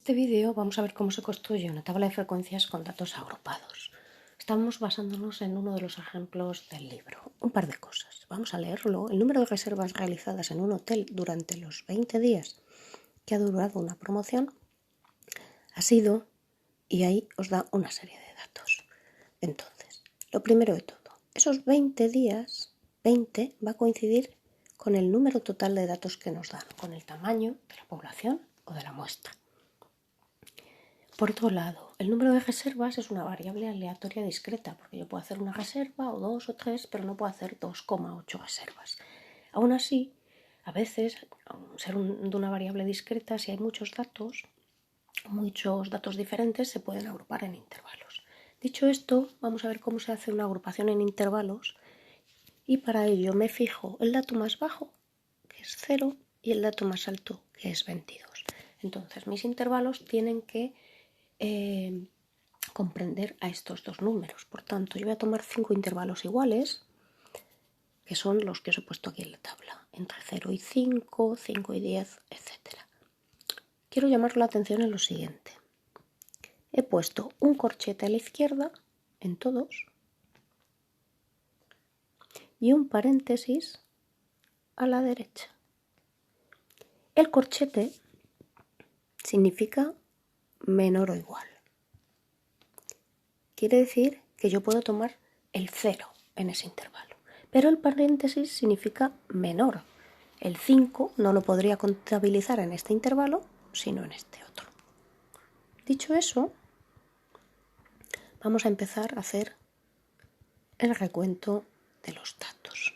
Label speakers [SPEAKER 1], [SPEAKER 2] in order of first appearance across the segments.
[SPEAKER 1] este vídeo vamos a ver cómo se construye una tabla de frecuencias con datos agrupados. Estamos basándonos en uno de los ejemplos del libro. Un par de cosas. Vamos a leerlo. El número de reservas realizadas en un hotel durante los 20 días que ha durado una promoción ha sido, y ahí os da una serie de datos. Entonces, lo primero de todo, esos 20 días, 20 va a coincidir con el número total de datos que nos dan, con el tamaño de la población o de la muestra. Por otro lado, el número de reservas es una variable aleatoria discreta, porque yo puedo hacer una reserva o 2 o 3, pero no puedo hacer 2,8 reservas. Aún así, a veces, ser de una variable discreta, si hay muchos datos diferentes, se pueden agrupar en intervalos. Dicho esto, vamos a ver cómo se hace una agrupación en intervalos, y para ello me fijo el dato más bajo, que es 0, y el dato más alto, que es 22. Entonces, mis intervalos tienen que comprender a estos dos números. Por tanto, yo voy a tomar 5 intervalos iguales, que son los que os he puesto aquí en la tabla, entre 0 y 5, 5 y 10, etc. Quiero llamar la atención en lo siguiente. He puesto un corchete a la izquierda en todos y un paréntesis a la derecha. El corchete significa menor o igual. Quiere decir que yo puedo tomar el 0 en ese intervalo. Pero el paréntesis significa menor. El 5 no lo podría contabilizar en este intervalo, sino en este otro. Dicho eso, vamos a empezar a hacer el recuento de los datos.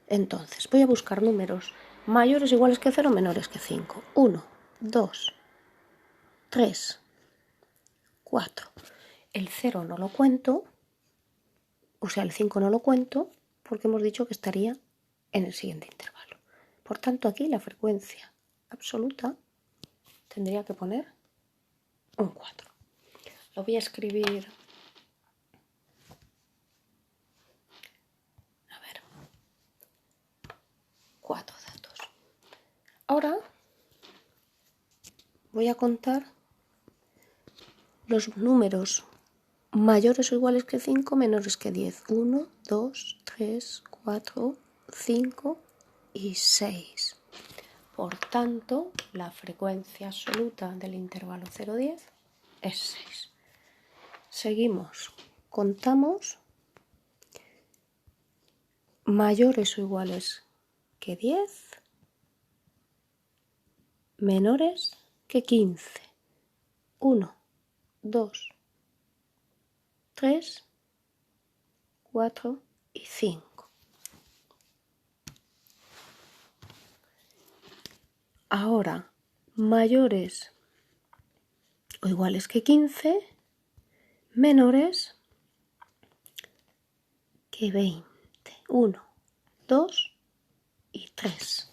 [SPEAKER 1] Entonces, voy a buscar números mayores o iguales que 0, menores que 5. 1, 2, 3, 4. El 0 no lo cuento, o sea, el 5 no lo cuento, porque hemos dicho que estaría en el siguiente intervalo. Por tanto, aquí la frecuencia absoluta tendría que poner un 4. Lo voy a escribir. A ver. 4 datos. Ahora voy a contar los números mayores o iguales que 5, menores que 10. 1, 2, 3, 4, 5 y 6. Por tanto, la frecuencia absoluta del intervalo 0-10 es 6. Seguimos. Contamos mayores o iguales que 10, menores que 15. 1, 2, 3, 4 y 5. Ahora, mayores o iguales que 15, menores que 20. 1, 2 y 3.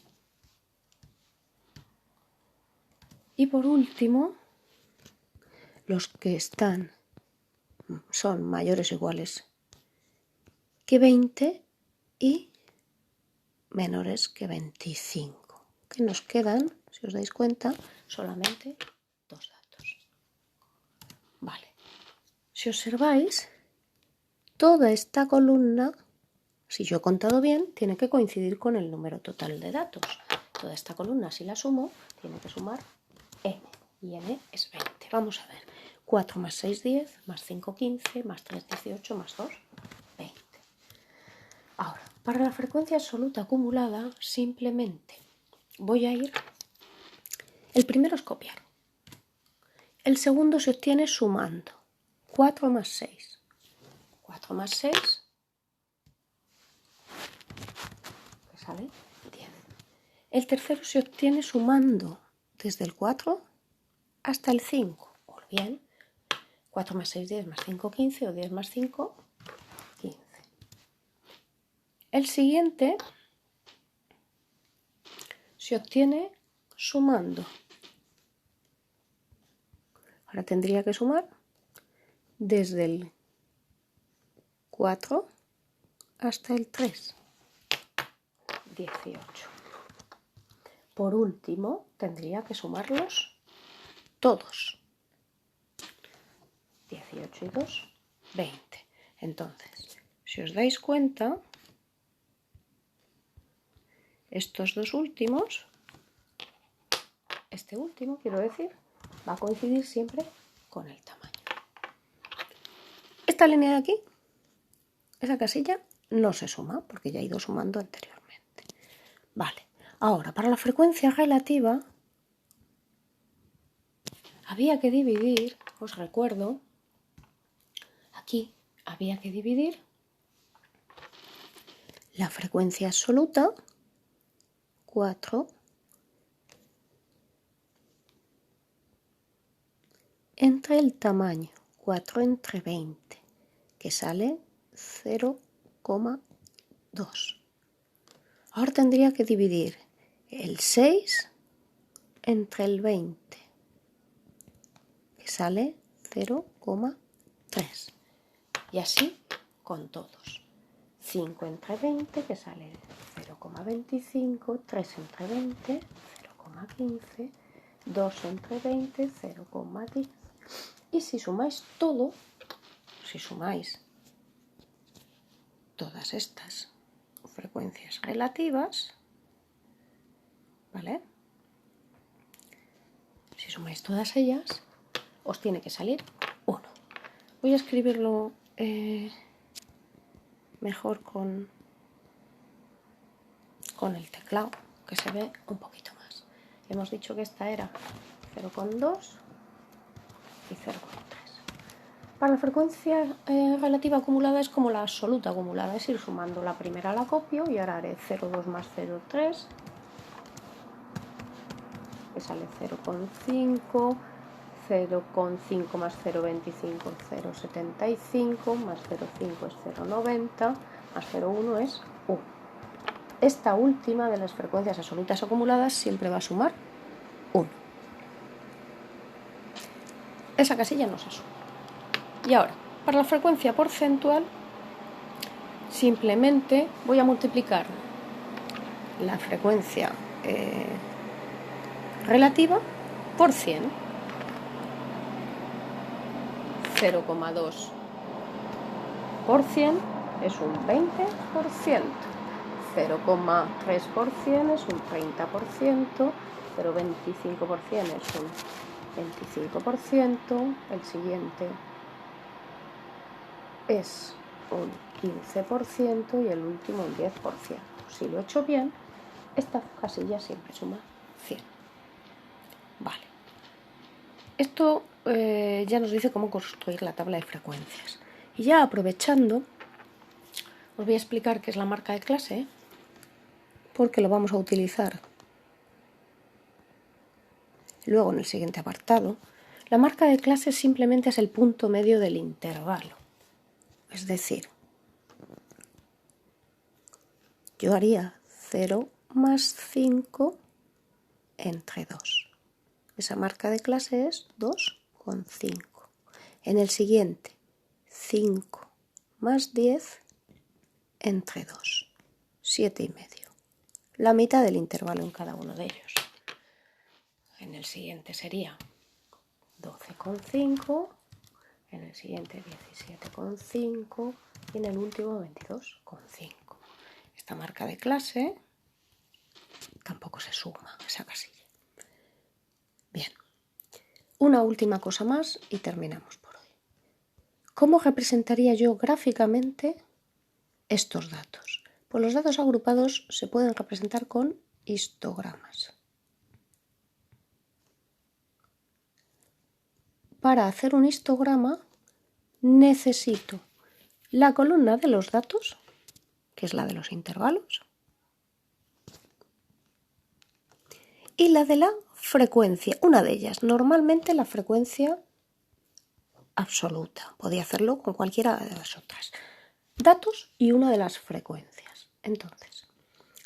[SPEAKER 1] Y por último, los que son mayores o iguales que 20 y menores que 25. Que nos quedan, si os dais cuenta, solamente 2 datos. Vale. Si observáis, toda esta columna, si yo he contado bien, tiene que coincidir con el número total de datos. Toda esta columna, si la sumo, tiene que sumar n, y n es 20. Vamos a ver. 4 más 6, 10, más 5, 15, más 3, 18, más 2, 20. Ahora, para la frecuencia absoluta acumulada, simplemente voy a ir... El primero es copiar. El segundo se obtiene sumando. 4 más 6. 4 más 6, que sale 10. El tercero se obtiene sumando desde el 4 hasta el 5. O bien, 4 más 6, 10 más 5, 15, o 10 más 5, 15. El siguiente se obtiene sumando. Ahora tendría que sumar desde el 4 hasta el 3. 18. Por último, tendría que sumarlos todos. 18 y 2, 20. Entonces, si os dais cuenta, estos dos últimos, este último, quiero decir, va a coincidir siempre con el tamaño. Esta línea de aquí, esa casilla, no se suma porque ya he ido sumando anteriormente. Vale, ahora para la frecuencia relativa había que dividir, os recuerdo, aquí había que dividir la frecuencia absoluta, 4, entre el tamaño, 4 entre 20, que sale 0,2. Ahora tendría que dividir el 6 entre el 20, que sale 0,3. Y así con todos. 5 entre 20, que sale 0,25, 3 entre 20, 0,15, 2 entre 20, 0,10. Y si sumáis todo, si sumáis todas estas frecuencias relativas, ¿vale? Si sumáis todas ellas, os tiene que salir 1. Voy a escribirlo mejor con el teclado, que se ve un poquito más. Hemos dicho que esta era 0,2 y 0,3. Para la frecuencia relativa acumulada es como la absoluta acumulada, es ir sumando. La primera la copio y ahora haré 0,2 más 0,3, que sale 0,5, 0,5 más 0,25, 0,75, más 0,5 es 0,90, más 0,1 es 1. Esta última de las frecuencias absolutas acumuladas siempre va a sumar 1. Esa casilla no se suma. Y ahora, para la frecuencia porcentual, simplemente voy a multiplicar la frecuencia relativa por 100. 0,2 por 100 es un 20%. 0,3% es un 30%. 0,25% es un 25%. El siguiente es un 15% y el último un 10%. Si lo he hecho bien, esta casilla siempre suma 100. Vale. Esto ya nos dice cómo construir la tabla de frecuencias. Y ya aprovechando, os voy a explicar qué es la marca de clase, porque lo vamos a utilizar luego en el siguiente apartado. La marca de clase simplemente es el punto medio del intervalo. Es decir, yo haría 0 más 5 entre 2. Esa marca de clase es 2,5. En el siguiente, 5 más 10 entre 2, 7,5. La mitad del intervalo en cada uno de ellos. En el siguiente sería 12,5, en el siguiente 17,5 y en el último 22,5. Esta marca de clase tampoco se suma a esa casilla. Bien, una última cosa más y terminamos por hoy. ¿Cómo representaría yo gráficamente estos datos? Pues los datos agrupados se pueden representar con histogramas. Para hacer un histograma necesito la columna de los datos, que es la de los intervalos, y la de la frecuencia, una de ellas, normalmente la frecuencia absoluta. Podía hacerlo con cualquiera de las otras. Datos y una de las frecuencias. Entonces,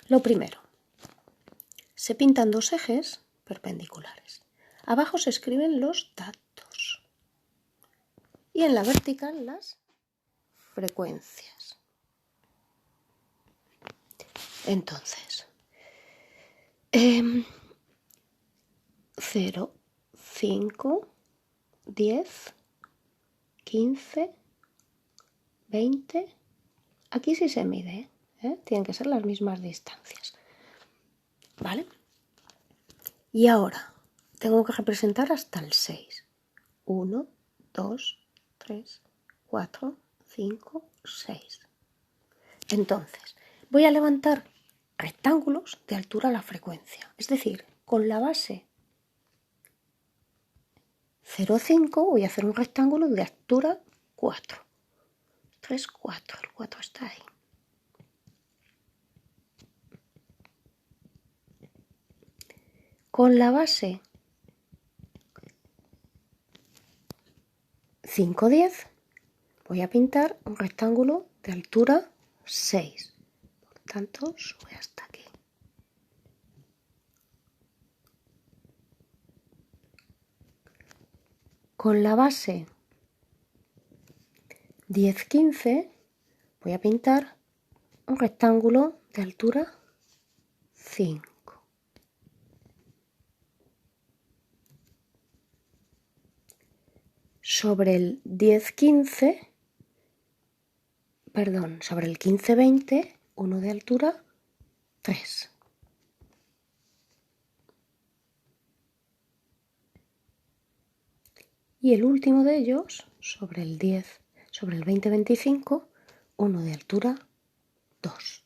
[SPEAKER 1] lo primero, se pintan dos ejes perpendiculares. Abajo se escriben los datos y en la vertical las frecuencias. Entonces, 0, 5, 10, 15, 20. Aquí sí se mide, ¿eh? Tienen que ser las mismas distancias. ¿Vale? Y ahora tengo que representar hasta el 6. 1, 2, 3, 4, 5, 6. Entonces, voy a levantar rectángulos de altura a la frecuencia. Es decir, con la base 0,5 voy a hacer un rectángulo de altura 4. 3, 4. El 4 está ahí. Con la base 5, 10 voy a pintar un rectángulo de altura 6. Por tanto, sube hasta aquí. Con la base 10, 15 voy a pintar un rectángulo de altura 5. Sobre el 10, 15, perdón, sobre el 15, 20, uno de altura 3. Y el último de ellos, sobre el 10, sobre el 20, 25, uno de altura 2.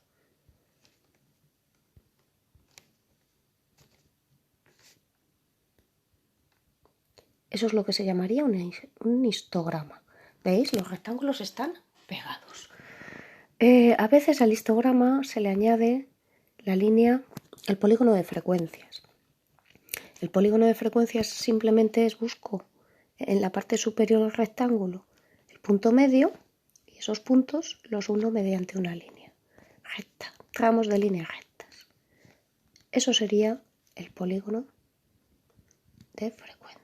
[SPEAKER 1] Eso es lo que se llamaría un histograma. ¿Veis? Los rectángulos están pegados. A veces al histograma se le añade la línea, el polígono de frecuencias. El polígono de frecuencias simplemente busco en la parte superior del rectángulo el punto medio y esos puntos los uno mediante una línea recta, tramos de líneas rectas. Eso sería el polígono de frecuencias.